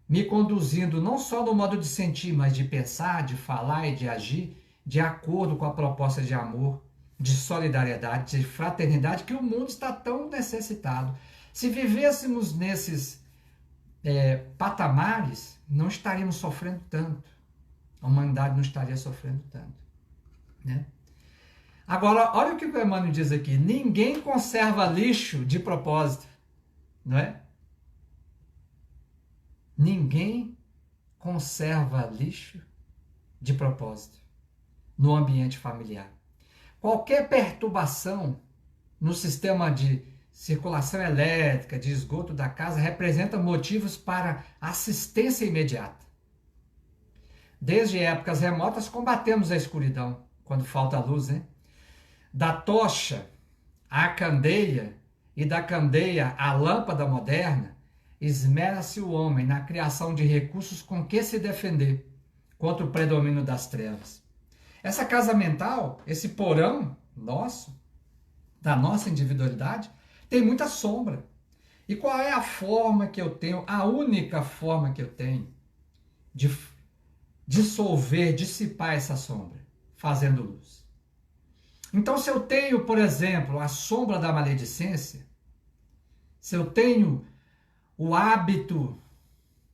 me conduzindo não só no modo de sentir, mas de pensar, de falar e de agir de acordo com a proposta de amor, de solidariedade, de fraternidade que o mundo está tão necessitado. Se vivêssemos nesses patamares, não estaríamos sofrendo tanto. A humanidade não estaria sofrendo tanto, né? Agora, olha o que o Emmanuel diz aqui. Ninguém conserva lixo de propósito, não é? Ninguém conserva lixo de propósito no ambiente familiar. Qualquer perturbação no sistema de circulação elétrica, de esgoto da casa, representa motivos para assistência imediata. Desde épocas remotas, combatemos a escuridão, quando falta luz, né? Da tocha à candeia e da candeia à lâmpada moderna, esmera-se o homem na criação de recursos com que se defender contra o predomínio das trevas. Essa casa mental, esse porão nosso, da nossa individualidade, tem muita sombra. E qual é a forma que eu tenho, a única forma que eu tenho de dissolver, dissipar essa sombra? Fazendo luz. Então, se eu tenho, por exemplo, a sombra da maledicência, se eu tenho o hábito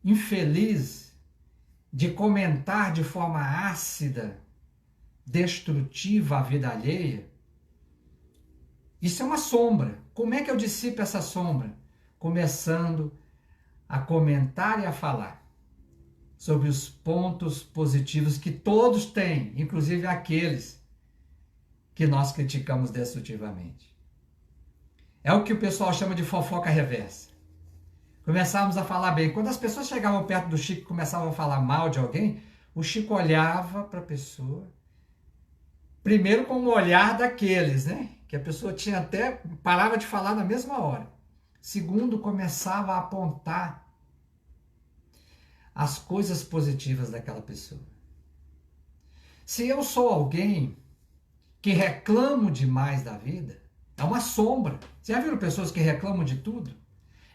infeliz de comentar de forma ácida, destrutiva a vida alheia, isso é uma sombra. Como é que eu dissipo essa sombra? Começando a comentar e a falar sobre os pontos positivos que todos têm, inclusive aqueles que nós criticamos destrutivamente. É o que o pessoal chama de fofoca reversa. Começávamos a falar bem. Quando as pessoas chegavam perto do Chico e começavam a falar mal de alguém, o Chico olhava para a pessoa, primeiro com o olhar daqueles, né? Que a pessoa tinha até, parava de falar na mesma hora. Segundo, começava a apontar as coisas positivas daquela pessoa. Se eu sou alguém que reclamo demais da vida, é uma sombra. Você já viram pessoas que reclamam de tudo?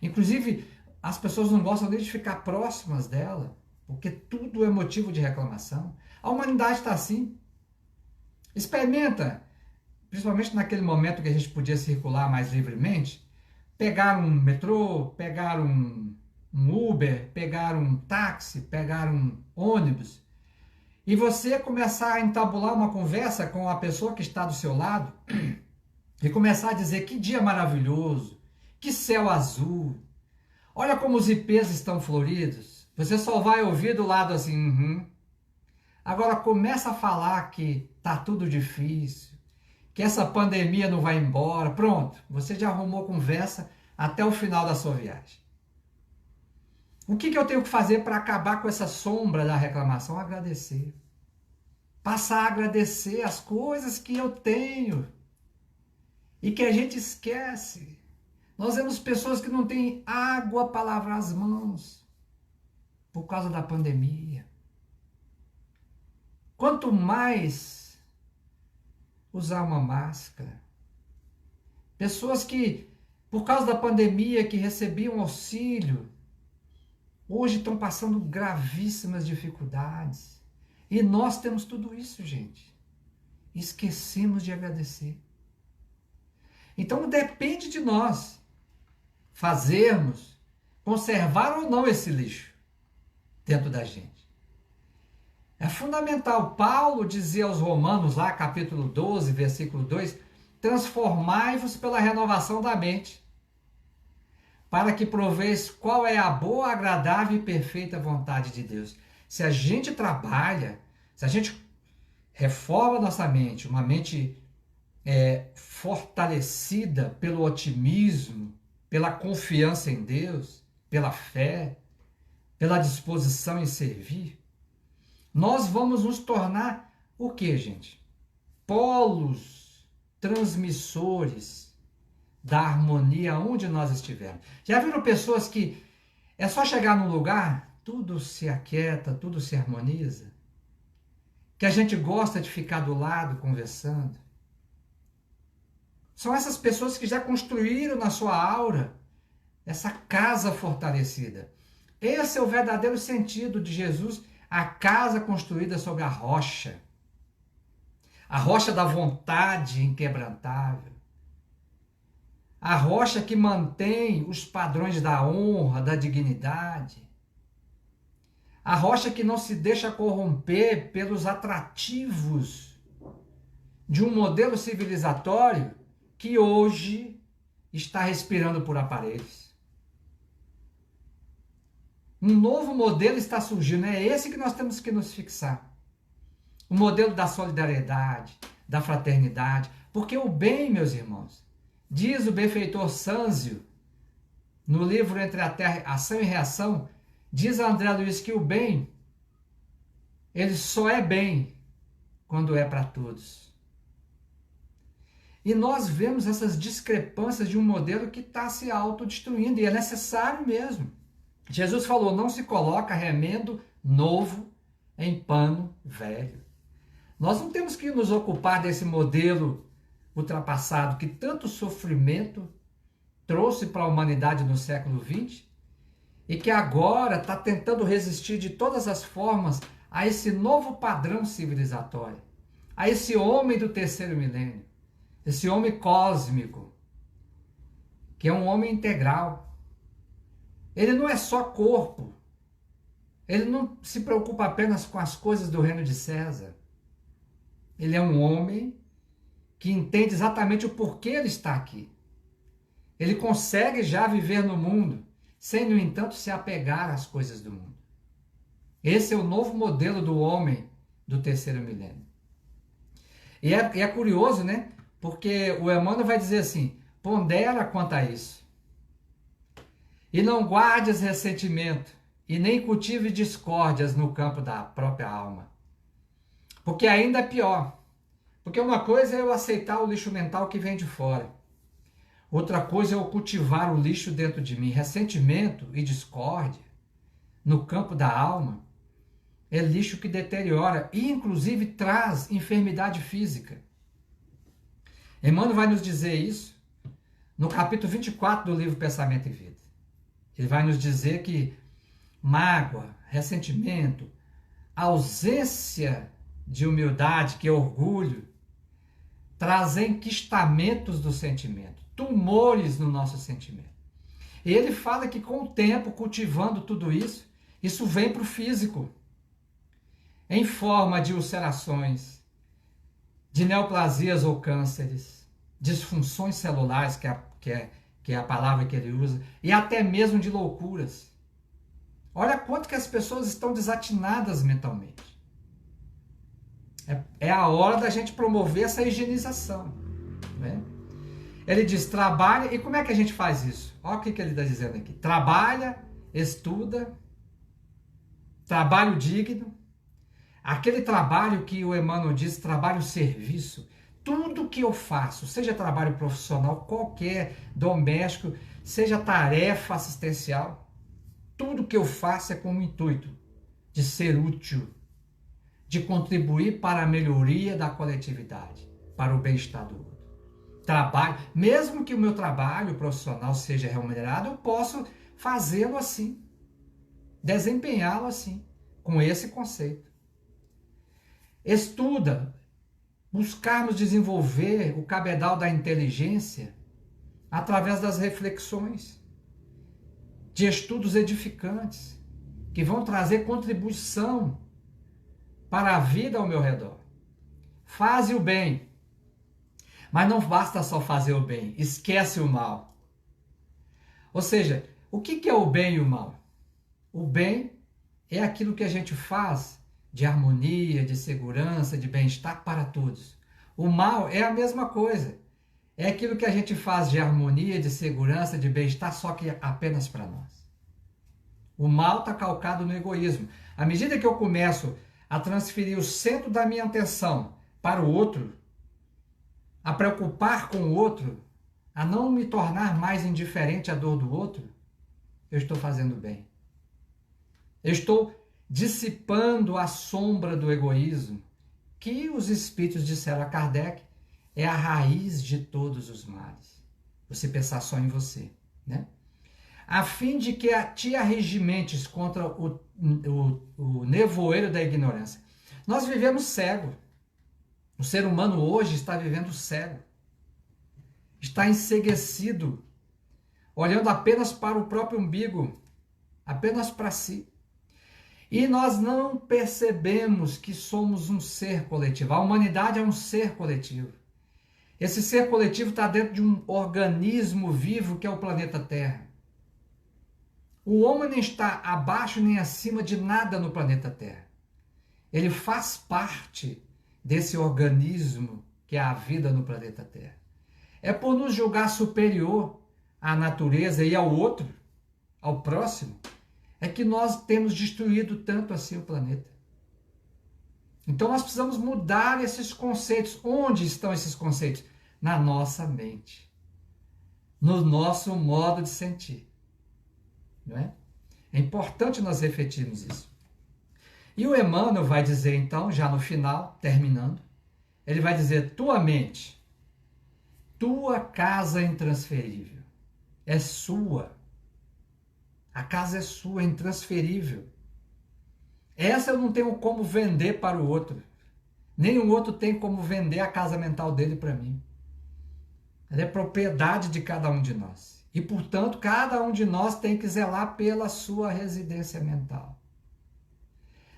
Inclusive, as pessoas não gostam nem de ficar próximas dela, porque tudo é motivo de reclamação. A humanidade está assim. Experimenta, principalmente naquele momento que a gente podia circular mais livremente, pegar um metrô, pegar um Uber, pegar um táxi, pegar um ônibus, e você começar a entabular uma conversa com a pessoa que está do seu lado e começar a dizer que dia maravilhoso, que céu azul, olha como os ipês estão floridos. Você só vai ouvir do lado assim, Agora começa a falar que tá tudo difícil, que essa pandemia não vai embora. Pronto, você já arrumou conversa até o final da sua viagem. O que eu tenho que fazer para acabar com essa sombra da reclamação? Agradecer. Passar a agradecer as coisas que eu tenho e que a gente esquece. Nós vemos pessoas que não têm água para lavar as mãos por causa da pandemia. Quanto mais usar uma máscara. Pessoas que, por causa da pandemia, que recebiam auxílio, hoje estão passando gravíssimas dificuldades. E nós temos tudo isso, gente. Esquecemos de agradecer. Então depende de nós fazermos, conservar ou não esse lixo dentro da gente. É fundamental. Paulo dizia aos Romanos, lá capítulo 12, versículo 2, transformai-vos pela renovação da mente, para que proveis qual é a boa, agradável e perfeita vontade de Deus. Se a gente trabalha, se a gente reforma nossa mente, uma mente fortalecida pelo otimismo, pela confiança em Deus, pela fé, pela disposição em servir, nós vamos nos tornar o quê, gente? Polos transmissores da harmonia onde nós estivermos. Já viram pessoas que é só chegar num lugar, tudo se aquieta, tudo se harmoniza? Que a gente gosta de ficar do lado conversando? São essas pessoas que já construíram na sua aura essa casa fortalecida. Esse é o verdadeiro sentido de Jesus, a casa construída sobre a rocha da vontade inquebrantável, a rocha que mantém os padrões da honra, da dignidade, a rocha que não se deixa corromper pelos atrativos de um modelo civilizatório que hoje está respirando por aparelhos. Um novo modelo está surgindo, é esse que nós temos que nos fixar. O modelo da solidariedade, da fraternidade, porque o bem, meus irmãos, diz o benfeitor Sânzio, no livro Entre a Terra, Ação e Reação, diz a André Luiz que o bem, ele só é bem quando é para todos. E nós vemos essas discrepâncias de um modelo que está se autodestruindo, e é necessário mesmo. Jesus falou, não se coloca remendo novo em pano velho. Nós não temos que nos ocupar desse modelo ultrapassado que tanto sofrimento trouxe para a humanidade no século XX e que agora está tentando resistir de todas as formas a esse novo padrão civilizatório, a esse homem do terceiro milênio, esse homem cósmico, que é um homem integral. Ele não é só corpo. Ele não se preocupa apenas com as coisas do reino de César. Ele é um homem que entende exatamente o porquê ele está aqui. Ele consegue já viver no mundo, sem, no entanto, se apegar às coisas do mundo. Esse é o novo modelo do homem do terceiro milênio. E é curioso, né? Porque o Emmanuel vai dizer assim, pondera quanto a isso. E não guardes ressentimento, e nem cultive discórdias no campo da própria alma. Porque ainda é pior. Porque uma coisa é eu aceitar o lixo mental que vem de fora. Outra coisa é eu cultivar o lixo dentro de mim. Ressentimento e discórdia no campo da alma é lixo que deteriora e inclusive traz enfermidade física. Emmanuel vai nos dizer isso no capítulo 24 do livro Pensamento e Vida. Ele vai nos dizer que mágoa, ressentimento, ausência de humildade, que é orgulho, trazem enquistamentos do sentimento, tumores no nosso sentimento. E ele fala que com o tempo, cultivando tudo isso, isso vem para o físico, em forma de ulcerações, de neoplasias ou cânceres, disfunções celulares, que é a palavra que ele usa, e até mesmo de loucuras. Olha quanto que as pessoas estão desatinadas mentalmente. É a hora da gente promover essa higienização, né? Ele diz, trabalha, e como é que a gente faz isso? Olha o que ele está dizendo aqui. Trabalha, estuda, trabalho digno, aquele trabalho que o Emmanuel diz, trabalho-serviço. Tudo que eu faço, seja trabalho profissional, qualquer, doméstico, seja tarefa assistencial, tudo que eu faço é com o intuito de ser útil, de contribuir para a melhoria da coletividade, para o bem-estar do outro. Trabalho, mesmo que o meu trabalho profissional seja remunerado, eu posso fazê-lo assim, desempenhá-lo assim, com esse conceito. Estuda, buscarmos desenvolver o cabedal da inteligência através das reflexões, de estudos edificantes, que vão trazer contribuição para a vida ao meu redor. Faze o bem, mas não basta só fazer o bem, esquece o mal. Ou seja, o que é o bem e o mal? O bem é aquilo que a gente faz de harmonia, de segurança, de bem-estar para todos. O mal é a mesma coisa. É aquilo que a gente faz de harmonia, de segurança, de bem-estar, só que apenas para nós. O mal está calcado no egoísmo. À medida que eu começo a transferir o centro da minha atenção para o outro, a preocupar com o outro, a não me tornar mais indiferente à dor do outro, eu estou fazendo bem. Eu estou dissipando a sombra do egoísmo, que os espíritos disseram a Kardec, é a raiz de todos os males. Você pensar só em você, né? A fim de que te arregimentes contra o nevoeiro da ignorância. Nós vivemos cego. O ser humano hoje está vivendo cego. Está enceguecido, olhando apenas para o próprio umbigo, apenas para si. E nós não percebemos que somos um ser coletivo. A humanidade é um ser coletivo. Esse ser coletivo está dentro de um organismo vivo que é o planeta Terra. O homem não está abaixo nem acima de nada no planeta Terra. Ele faz parte desse organismo que é a vida no planeta Terra. É por nos julgar superior à natureza e ao outro, ao próximo, é que nós temos destruído tanto assim o planeta. Então nós precisamos mudar esses conceitos. Onde estão esses conceitos? Na nossa mente. No nosso modo de sentir. Não é? É importante nós refletirmos isso. E o Emmanuel vai dizer então, já no final, terminando, ele vai dizer, tua mente, tua casa intransferível, é sua. A casa é sua, é intransferível. Essa eu não tenho como vender para o outro. Nenhum outro tem como vender a casa mental dele para mim. Ela é propriedade de cada um de nós. E, portanto, cada um de nós tem que zelar pela sua residência mental.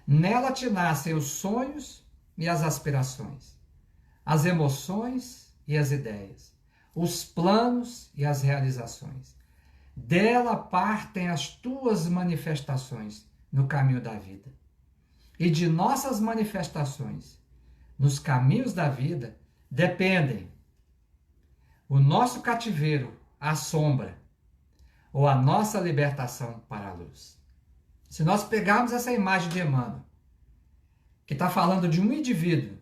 Nela te nascem os sonhos e as aspirações, as emoções e as ideias, os planos e as realizações. Dela partem as tuas manifestações no caminho da vida. E de nossas manifestações nos caminhos da vida dependem o nosso cativeiro à sombra ou a nossa libertação para a luz. Se nós pegarmos essa imagem de Emmanuel, que está falando de um indivíduo,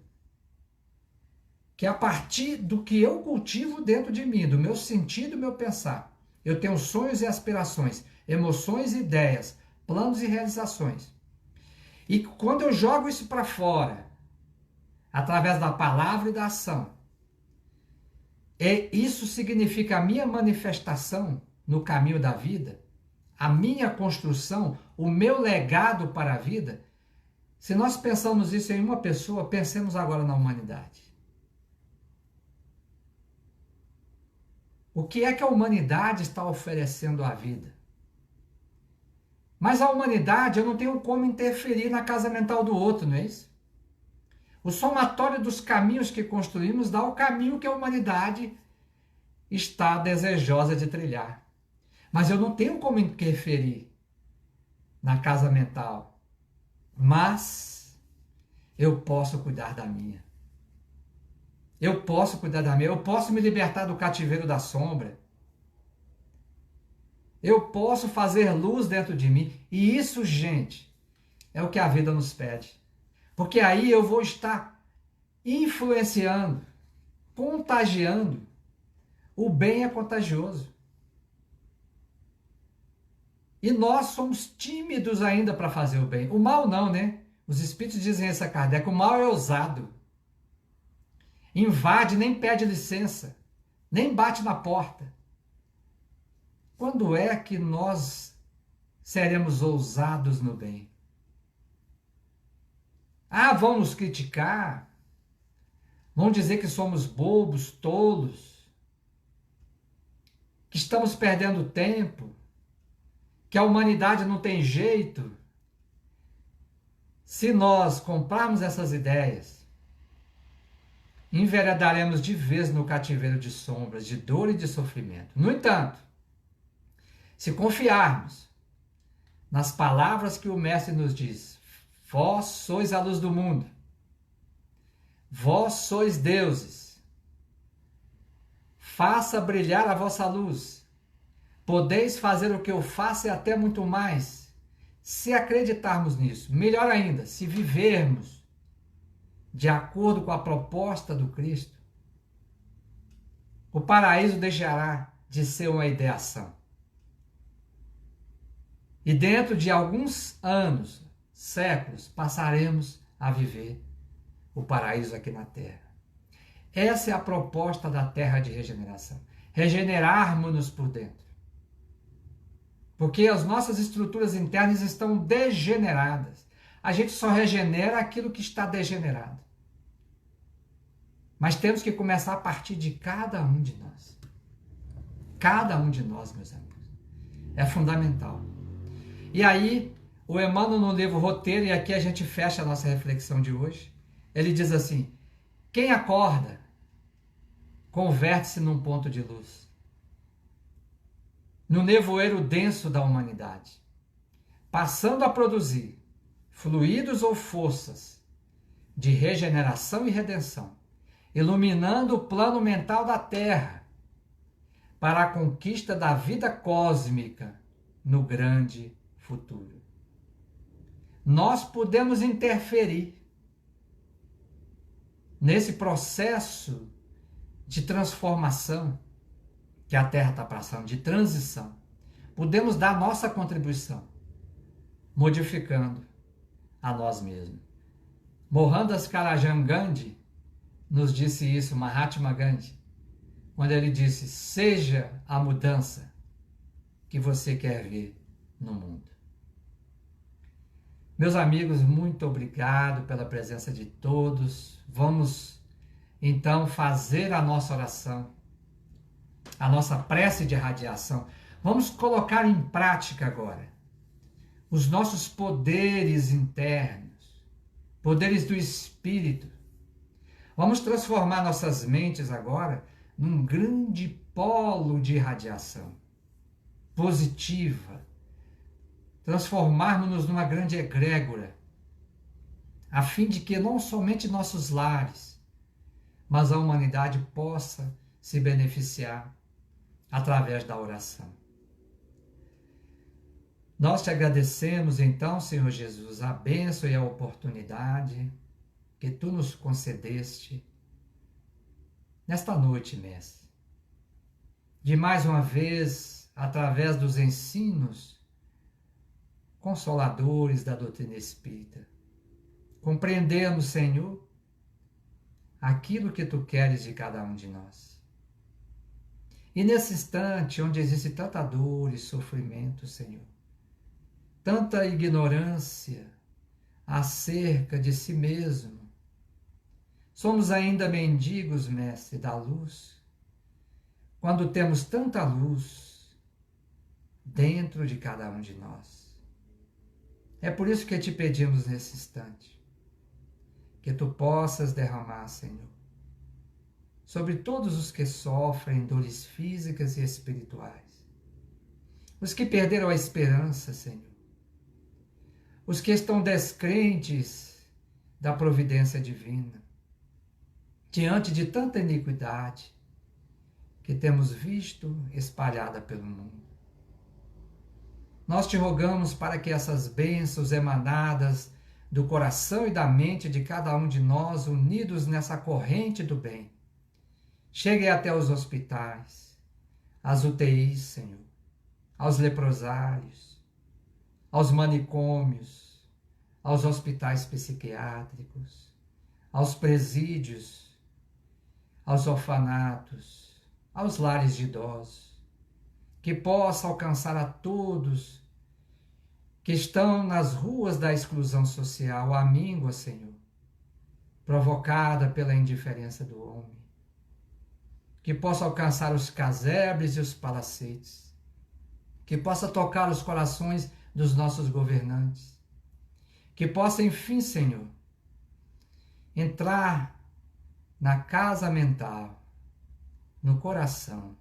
que a partir do que eu cultivo dentro de mim, do meu sentido e do meu pensar, eu tenho sonhos e aspirações, emoções e ideias, planos e realizações. E quando eu jogo isso para fora, através da palavra e da ação, isso significa a minha manifestação no caminho da vida, a minha construção, o meu legado para a vida. Se nós pensamos isso em uma pessoa, pensemos agora na humanidade. O que é que a humanidade está oferecendo à vida? Mas a humanidade, eu não tenho como interferir na casa mental do outro, não é isso? O somatório dos caminhos que construímos dá o caminho que a humanidade está desejosa de trilhar. Mas eu não tenho como interferir na casa mental. Mas eu posso cuidar da minha. Eu posso cuidar da minha. Eu posso me libertar do cativeiro da sombra. Eu posso fazer luz dentro de mim. E isso, gente, é o que a vida nos pede. Porque aí eu vou estar influenciando, contagiando. O bem é contagioso. E nós somos tímidos ainda para fazer o bem. O mal não, né? Os espíritos dizem isso a Kardec, o mal é ousado. Invade, nem pede licença, nem bate na porta. Quando é que nós seremos ousados no bem? Ah, vão nos criticar, vão dizer que somos bobos, tolos, que estamos perdendo tempo, que a humanidade não tem jeito. Se nós comprarmos essas ideias, enveredaremos de vez no cativeiro de sombras, de dor e de sofrimento. No entanto, se confiarmos nas palavras que o Mestre nos diz, vós sois a luz do mundo, vós sois deuses, faça brilhar a vossa luz, podeis fazer o que eu faço e até muito mais. Se acreditarmos nisso, melhor ainda, se vivermos de acordo com a proposta do Cristo, o paraíso deixará de ser uma ideação. E dentro de alguns anos, séculos, passaremos a viver o paraíso aqui na Terra. Essa é a proposta da Terra de regeneração. Regenerarmos-nos por dentro. Porque as nossas estruturas internas estão degeneradas. A gente só regenera aquilo que está degenerado. Mas temos que começar a partir de cada um de nós. Cada um de nós, meus amigos. É fundamental. E aí, o Emmanuel no livro Roteiro, e aqui a gente fecha a nossa reflexão de hoje, ele diz assim, quem acorda, converte-se num ponto de luz. No nevoeiro denso da humanidade, passando a produzir fluidos ou forças de regeneração e redenção, iluminando o plano mental da Terra para a conquista da vida cósmica no grande futuro. Nós podemos interferir nesse processo de transformação que a Terra está passando, de transição. Podemos dar nossa contribuição, modificando a nós mesmos. Mohandas Karajan Gandhi nos disse isso, Mahatma Gandhi, quando ele disse, seja a mudança que você quer ver no mundo. Meus amigos, muito obrigado pela presença de todos. Vamos, então, fazer a nossa oração, a nossa prece de radiação. Vamos colocar em prática agora os nossos poderes internos, poderes do Espírito. Vamos transformar nossas mentes agora num grande polo de radiação positiva, transformarmos-nos numa grande egrégora, a fim de que não somente nossos lares, mas a humanidade possa se beneficiar através da oração. Nós te agradecemos então, Senhor Jesus, a bênção e a oportunidade que Tu nos concedeste nesta noite, Mestre, de mais uma vez, através dos ensinos consoladores da doutrina espírita, compreendemos, Senhor, aquilo que Tu queres de cada um de nós. E nesse instante, onde existe tanta dor e sofrimento, Senhor, tanta ignorância acerca de si mesmo, somos ainda mendigos, Mestre, da luz, quando temos tanta luz dentro de cada um de nós. É por isso que te pedimos nesse instante, que Tu possas derramar, Senhor, sobre todos os que sofrem dores físicas e espirituais, os que perderam a esperança, Senhor, os que estão descrentes da providência divina, diante de tanta iniquidade que temos visto espalhada pelo mundo. Nós te rogamos para que essas bênçãos emanadas do coração e da mente de cada um de nós, unidos nessa corrente do bem, cheguem até os hospitais, às UTIs, Senhor, aos leprosários, aos manicômios, aos hospitais psiquiátricos, aos presídios, aos orfanatos, aos lares de idosos, que possa alcançar a todos que estão nas ruas da exclusão social, a míngua, Senhor, provocada pela indiferença do homem, que possa alcançar os casebres e os palacetes, que possa tocar os corações dos nossos governantes, que possa, enfim, Senhor, entrar na casa mental, no coração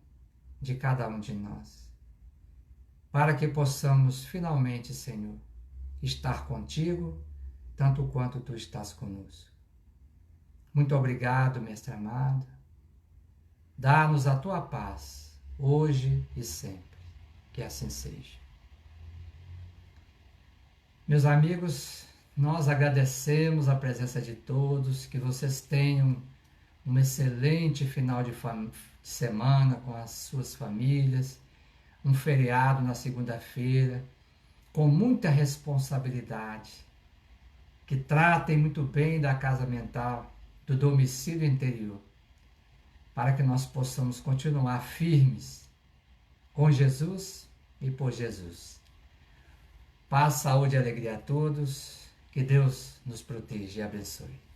de cada um de nós, para que possamos finalmente, Senhor, estar contigo, tanto quanto tu estás conosco. Muito obrigado, Mestre amado. Dá-nos a tua paz, hoje e sempre. Que assim seja. Meus amigos, nós agradecemos a presença de todos, que vocês tenham um excelente final de semana com as suas famílias, um feriado na segunda-feira, com muita responsabilidade, que tratem muito bem da casa mental, do domicílio interior, para que nós possamos continuar firmes com Jesus e por Jesus. Paz, saúde e alegria a todos, que Deus nos proteja e abençoe.